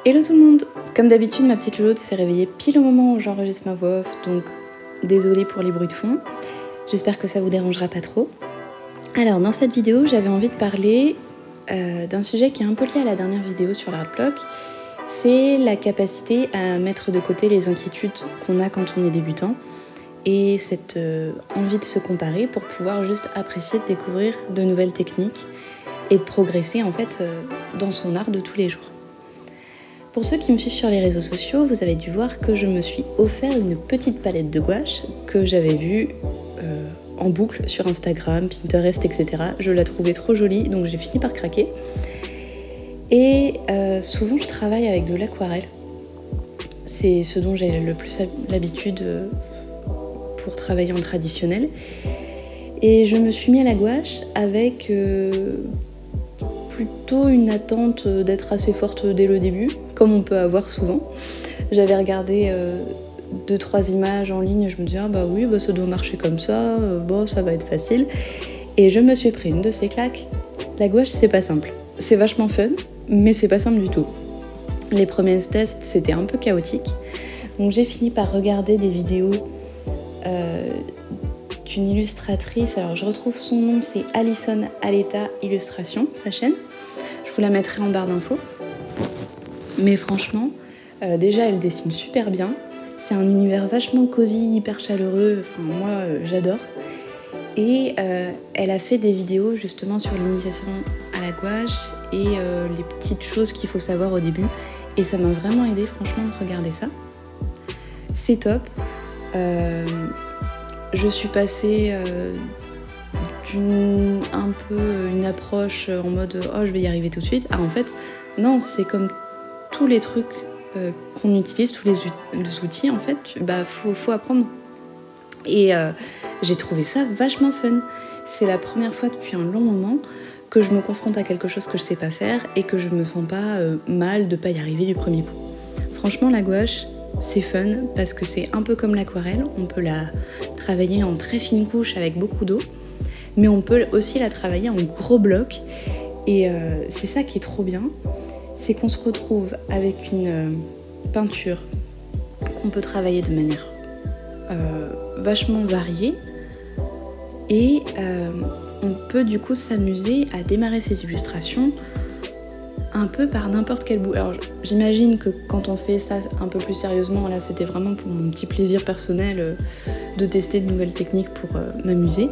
Hello tout le monde! Comme d'habitude, ma petite louloute s'est réveillée pile au moment où j'enregistre ma voix off, donc désolée pour les bruits de fond. J'espère que ça vous dérangera pas trop. Alors, dans cette vidéo, j'avais envie de parler d'un sujet qui est un peu lié à la dernière vidéo sur l'art block. C'est la capacité à mettre de côté les inquiétudes qu'on a quand on est débutant et cette envie de se comparer pour pouvoir juste apprécier de découvrir de nouvelles techniques et de progresser en fait dans son art de tous les jours. Pour ceux qui me suivent sur les réseaux sociaux, vous avez dû voir que je me suis offert une petite palette de gouache que j'avais vue en boucle sur Instagram, Pinterest, etc. Je la trouvais trop jolie, donc j'ai fini par craquer. Et souvent, je travaille avec de l'aquarelle. C'est ce dont j'ai le plus l'habitude pour travailler en traditionnel. Et je me suis mis à la gouache avec plutôt une attente d'être assez forte dès le début, comme on peut avoir souvent. J'avais regardé 2-3 images en ligne et je me disais ça doit marcher comme ça, ça va être facile. Et je me suis pris une de ces claques. La gouache, c'est pas simple. C'est vachement fun, mais c'est pas simple du tout. Les premiers tests, c'était un peu chaotique. Donc j'ai fini par regarder des vidéos d'une illustratrice. Alors je retrouve son nom, c'est Alison Aletta Illustration, sa chaîne. Je vous la mettrai en barre d'infos. Mais franchement, déjà elle dessine super bien. C'est un univers vachement cosy, hyper chaleureux. Enfin moi j'adore. Et elle a fait des vidéos justement sur l'initiation à la gouache et les petites choses qu'il faut savoir au début. Et ça m'a vraiment aidé franchement de regarder ça. C'est top. Je suis passée d'une une approche en mode je vais y arriver tout de suite. En fait non, c'est comme tous les trucs qu'on utilise, tous les outils en fait, faut apprendre. Et j'ai trouvé ça vachement fun. C'est la première fois depuis un long moment que je me confronte à quelque chose que je sais pas faire et que je me sens pas mal de pas y arriver du premier coup. Franchement, la gouache, c'est fun parce que c'est un peu comme l'aquarelle. On peut la travailler en très fine couche avec beaucoup d'eau, mais on peut aussi la travailler en gros blocs. Et c'est ça qui est trop bien, c'est qu'on se retrouve avec une peinture qu'on peut travailler de manière vachement variée et on peut du coup s'amuser à démarrer ses illustrations un peu par n'importe quel bout. Alors j'imagine que quand on fait ça un peu plus sérieusement, là c'était vraiment pour mon petit plaisir personnel de tester de nouvelles techniques pour m'amuser.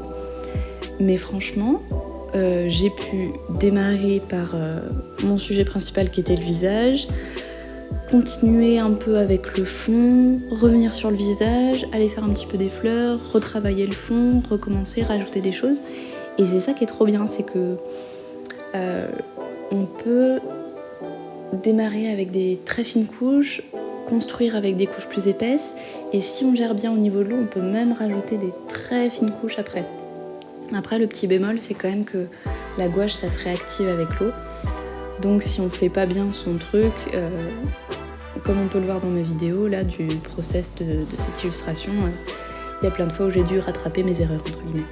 Mais franchement, j'ai pu démarrer par mon sujet principal qui était le visage, continuer un peu avec le fond, revenir sur le visage, aller faire un petit peu des fleurs, retravailler le fond, recommencer, rajouter des choses. Et c'est ça qui est trop bien, c'est que on peut démarrer avec des très fines couches, construire avec des couches plus épaisses, et si on gère bien au niveau de l'eau, on peut même rajouter des très fines couches après. Après, le petit bémol, c'est quand même que la gouache, ça se réactive avec l'eau. Donc si on fait pas bien son truc, comme on peut le voir dans mes vidéos là du process de cette illustration, il y a plein de fois où j'ai dû rattraper mes erreurs entre guillemets.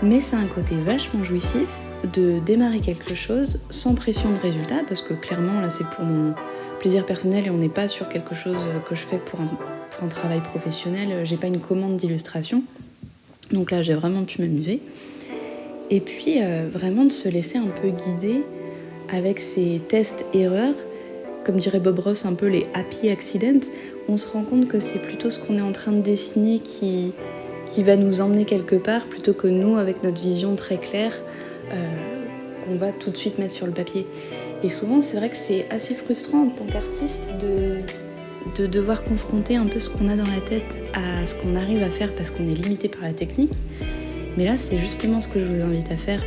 Mais c'est un côté vachement jouissif de démarrer quelque chose sans pression de résultat, parce que clairement là c'est pour mon plaisir personnel et on n'est pas sur quelque chose que je fais pour un travail professionnel. J'ai pas une commande d'illustration, donc là j'ai vraiment pu m'amuser. Et puis vraiment de se laisser un peu guider avec ces tests-erreurs, comme dirait Bob Ross, un peu les happy accidents. On se rend compte que c'est plutôt ce qu'on est en train de dessiner qui va nous emmener quelque part, plutôt que nous, avec notre vision très claire, qu'on va tout de suite mettre sur le papier. Et souvent, c'est vrai que c'est assez frustrant en tant qu'artiste de devoir confronter un peu ce qu'on a dans la tête à ce qu'on arrive à faire parce qu'on est limité par la technique. Mais là, c'est justement ce que je vous invite à faire.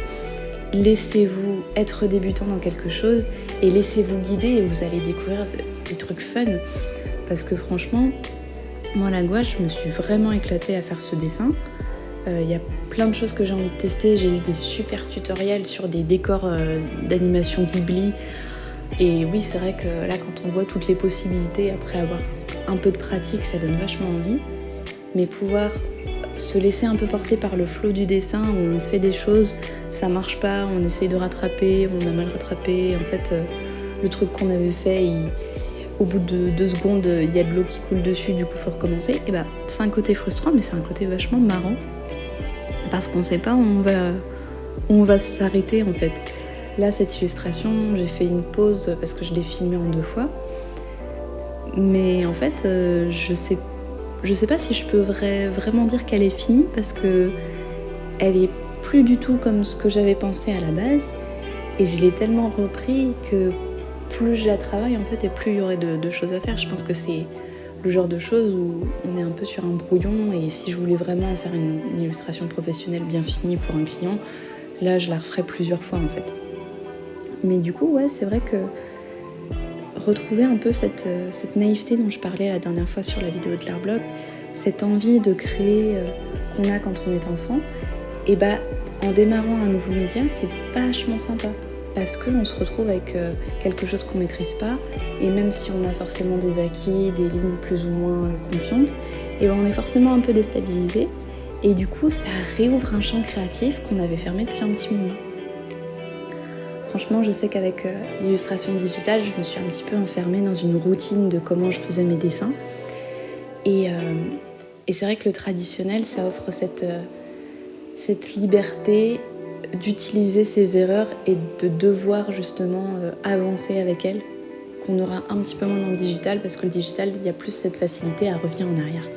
Laissez-vous être débutant dans quelque chose et laissez-vous guider et vous allez découvrir des trucs fun. Parce que franchement, moi la gouache, je me suis vraiment éclatée à faire ce dessin. Y a plein de choses que j'ai envie de tester. J'ai eu des super tutoriels sur des décors d'animation Ghibli. Et oui, c'est vrai que là, quand on voit toutes les possibilités, après avoir un peu de pratique, ça donne vachement envie. Mais pouvoir se laisser un peu porter par le flow du dessin où on fait des choses, ça marche pas, on essaye de rattraper, on a mal rattrapé, en fait le truc qu'on avait fait au bout de 2 secondes, il y a de l'eau qui coule dessus, du coup faut recommencer. Et bah c'est un côté frustrant, mais c'est un côté vachement marrant parce qu'on sait pas où on va s'arrêter en fait. Là, cette illustration, j'ai fait une pause parce que je l'ai filmée en 2 fois. Mais en fait, je sais pas si je peux vraiment dire qu'elle est finie parce que elle est plus du tout comme ce que j'avais pensé à la base. Et je l'ai tellement repris que plus je la travaille en fait et plus il y aurait de choses à faire. Je pense que c'est le genre de choses où on est un peu sur un brouillon et si je voulais vraiment faire une illustration professionnelle bien finie pour un client, là je la referais plusieurs fois en fait. Mais du coup ouais, c'est vrai que retrouver un peu cette naïveté dont je parlais la dernière fois sur la vidéo de l'Artblog, cette envie de créer qu'on a quand on est enfant, et bah en démarrant un nouveau média, c'est vachement sympa parce qu'on se retrouve avec quelque chose qu'on maîtrise pas et même si on a forcément des acquis, des lignes plus ou moins confiantes, et ben on est forcément un peu déstabilisé et du coup ça réouvre un champ créatif qu'on avait fermé depuis un petit moment. Franchement, je sais qu'avec l'illustration digitale, je me suis un petit peu enfermée dans une routine de comment je faisais mes dessins. Et c'est vrai que le traditionnel, ça offre cette liberté d'utiliser ses erreurs et de devoir justement avancer avec elles, qu'on aura un petit peu moins dans le digital, parce que le digital, il y a plus cette facilité à revenir en arrière.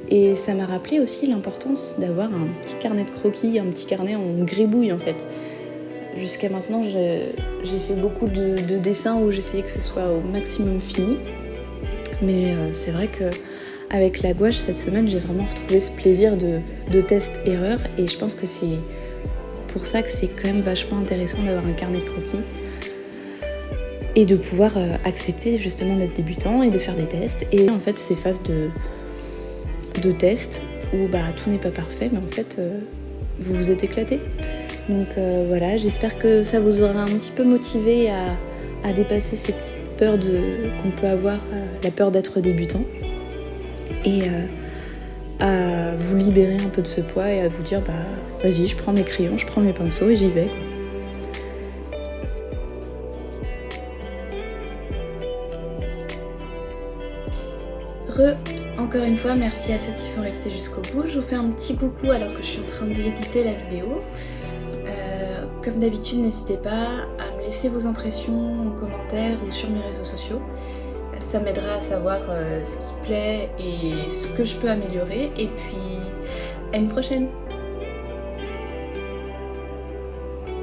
Et ça m'a rappelé aussi l'importance d'avoir un petit carnet de croquis, un petit carnet en gribouille en fait. Jusqu'à maintenant, j'ai fait beaucoup de dessins où j'essayais que ce soit au maximum fini. Mais c'est vrai qu'avec la gouache, cette semaine, j'ai vraiment retrouvé ce plaisir de test-erreur. Et je pense que c'est pour ça que c'est quand même vachement intéressant d'avoir un carnet de croquis. Et de pouvoir accepter justement d'être débutant et de faire des tests. Et en fait, ces phases de tests où tout n'est pas parfait, mais en fait, vous vous êtes éclaté. Donc voilà, j'espère que ça vous aura un petit peu motivé à dépasser ces petites peurs qu'on peut avoir, la peur d'être débutant, et à vous libérer un peu de ce poids et à vous dire vas-y, je prends mes crayons, je prends mes pinceaux et j'y vais. Encore une fois, merci à ceux qui sont restés jusqu'au bout. Je vous fais un petit coucou alors que je suis en train d'éditer la vidéo. Comme d'habitude, n'hésitez pas à me laisser vos impressions en commentaire ou sur mes réseaux sociaux. Ça m'aidera à savoir ce qui plaît et ce que je peux améliorer. Et puis, à une prochaine!